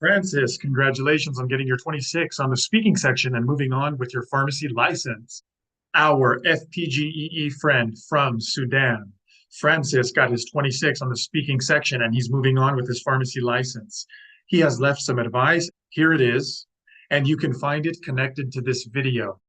Francis, congratulations on getting your 26 on the speaking section and moving on with your pharmacy license. Our FPGEE friend from Sudan, Francis, got his 26 on the speaking section and he's moving on with his pharmacy license. He has left some advice. Here it is, and you can find it connected to this video.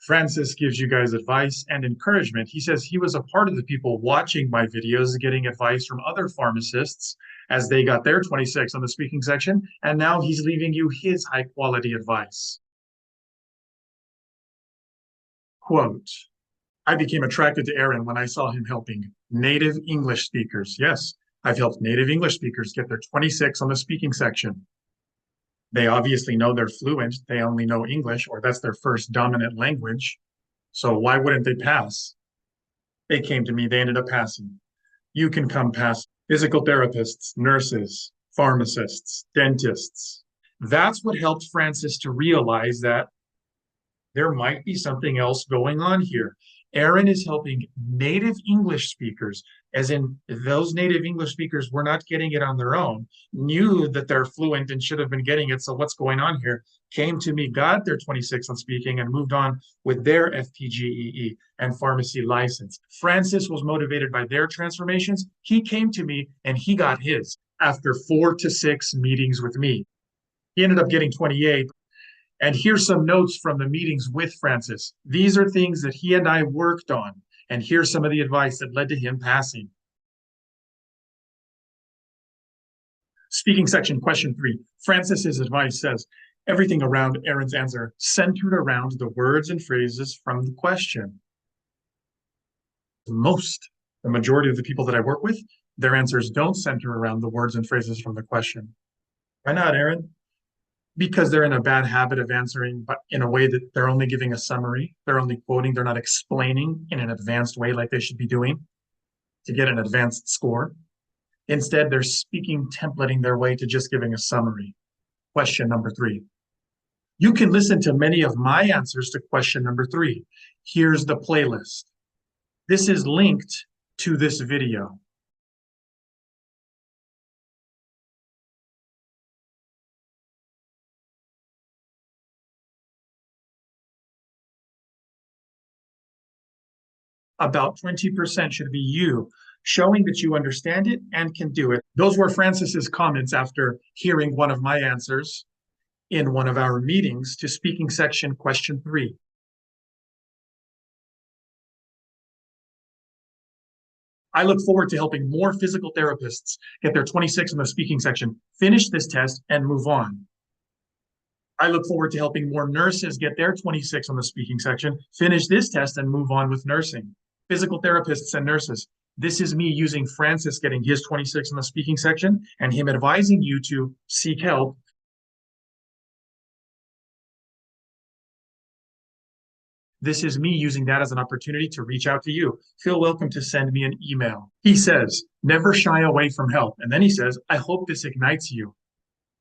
Francis gives you guys advice and encouragement. He says he was a part of the people watching my videos, getting advice from other pharmacists as they got their 26 on the speaking section, and now he's leaving you his high quality advice. Quote, I became attracted to Aaron when I saw him helping native English speakers. Yes, I've helped native English speakers get their 26 on the speaking section. They obviously know they're fluent. They only know English, or that's their first dominant language. So why wouldn't they pass? They came to me, they ended up passing. You can come pass. Physical therapists, nurses, pharmacists, dentists. That's what helped Francis to realize that there might be something else going on here. Aaron is helping native English speakers, as in those native English speakers were not getting it on their own, knew that they're fluent and should have been getting it. So what's going on here? Came to me, got their 26 on speaking, and moved on with their FPGEE and pharmacy license. Francis was motivated by their transformations. He came to me and he got his after 4 to 6 meetings with me. He ended up getting 28. And here's some notes from the meetings with Francis. These are things that he and I worked on. And here's some of the advice that led to him passing. Speaking section, question 3. Francis's advice says, everything around Aaron's answer centered around the words and phrases from the question. The majority of the people that I work with, their answers don't center around the words and phrases from the question. Why not, Aaron? Because they're in a bad habit of answering, but in a way that they're only giving a summary. They're only quoting. They're not explaining in an advanced way like they should be doing to get an advanced score. Instead, they're speaking templating their way to just giving a summary. Question number 3. You can listen to many of my answers to question number 3. Here's the playlist. This is linked to this video. About 20% should be you, showing that you understand it and can do it. Those were Francis's comments after hearing one of my answers in one of our meetings to speaking section question 3. I look forward to helping more physical therapists get their 26 in the speaking section, finish this test, and move on. I look forward to helping more nurses get their 26 on the speaking section, finish this test, and move on with nursing. Physical therapists and nurses. This is me using Francis getting his 26 in the speaking section and him advising you to seek help. This is me using that as an opportunity to reach out to you. Feel welcome to send me an email. He says, never shy away from help. And then he says, I hope this ignites you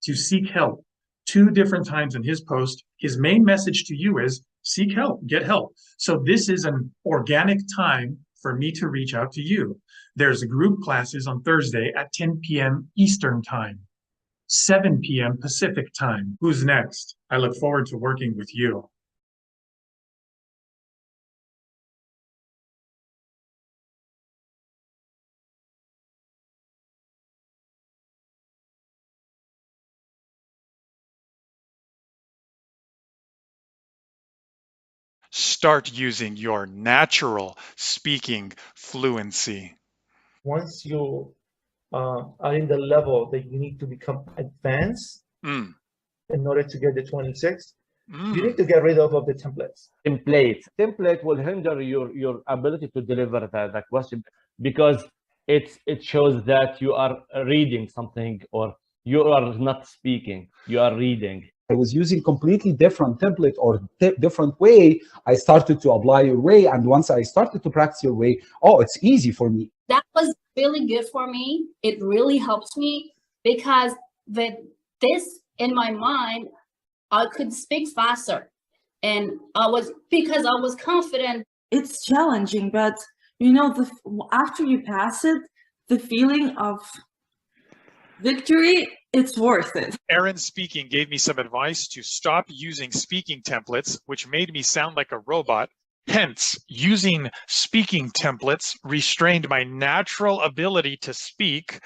to seek help. 2 different times in his post, his main message to you is seek help, get help. So this is an organic time for me to reach out to you. There's group classes on Thursday at 10 p.m. Eastern time, 7 p.m. Pacific time. Who's next? I look forward to working with you. Start using your natural speaking fluency. Once you are in the level that you need to become advanced in order to get the 26, you need to get rid of the templates. Template will hinder your ability to deliver the question, because it shows that you are reading something, or you are not speaking, you are reading. I was using completely different template or different way. I started to apply your way, and once I started to practice your way, oh, it's easy for me. That was really good for me. It really helps me, because with this in my mind, I could speak faster, and because I was confident. It's challenging, but you know, after you pass it, the feeling of victory, it's worth it. Aaron Speaking gave me some advice to stop using speaking templates, which made me sound like a robot. Hence, using speaking templates restrained my natural ability to speak.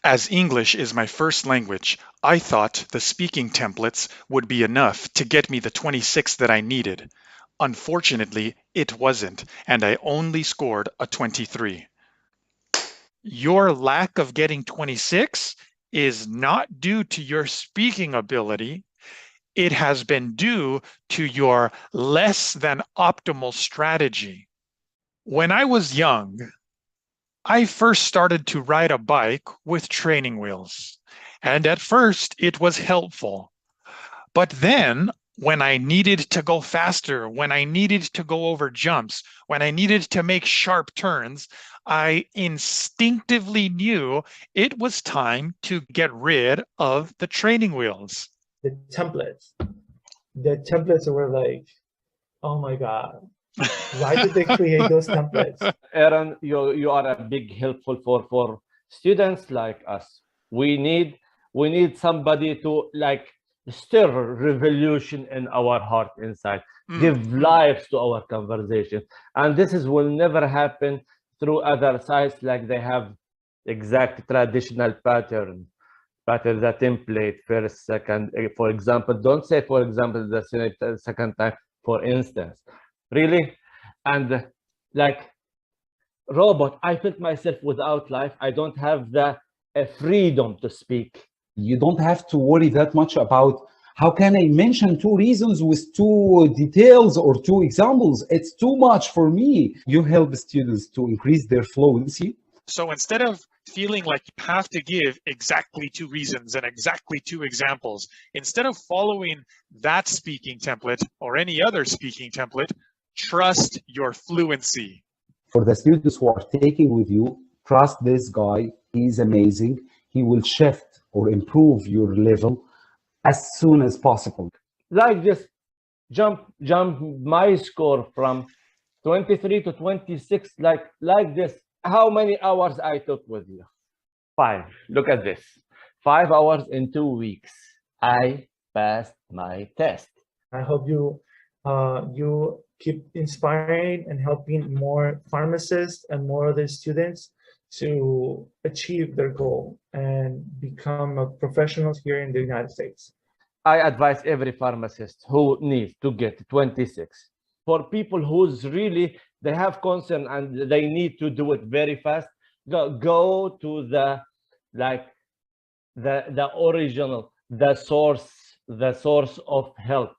As English is my first language, I thought the speaking templates would be enough to get me the 26 that I needed. Unfortunately, it wasn't, and I only scored a 23. Your lack of getting 26 is not due to your speaking ability. It has been due to your less than optimal strategy. When I was young, I first started to ride a bike with training wheels, and at first it was helpful. But then, when I needed to go faster, when I needed to go over jumps, when I needed to make sharp turns, I instinctively knew it was time to get rid of the training wheels. The templates were like, oh my God, why did they create those templates? Aaron, you are a big helpful for students like us. We need somebody to like stir revolution in our heart inside, give life to our conversation. And this will never happen through other sites like they have exact traditional pattern, the template, first, second, for example. Don't say, for example, the second time, for instance. Really? And like robot, I felt myself without life. I don't have the freedom to speak. You don't have to worry that much about how can I mention 2 reasons with 2 details or 2 examples. It's too much for me. You help students to increase their fluency. So instead of feeling like you have to give exactly 2 reasons and exactly 2 examples, instead of following that speaking template or any other speaking template, trust your fluency. For the students who are taking with you, trust this guy. He's amazing. He will shift or improve your level as soon as possible. Like just jump my score from 23 to 26, like this. How many hours I took with you? 5. Look at this. 5 hours in 2 weeks. I passed my test. I hope you keep inspiring and helping more pharmacists and more other students to achieve their goal and become professionals here in the United States. I advise every pharmacist who needs to get 26. For people who's really, they have concern and they need to do it very fast, go to the original, the source of help.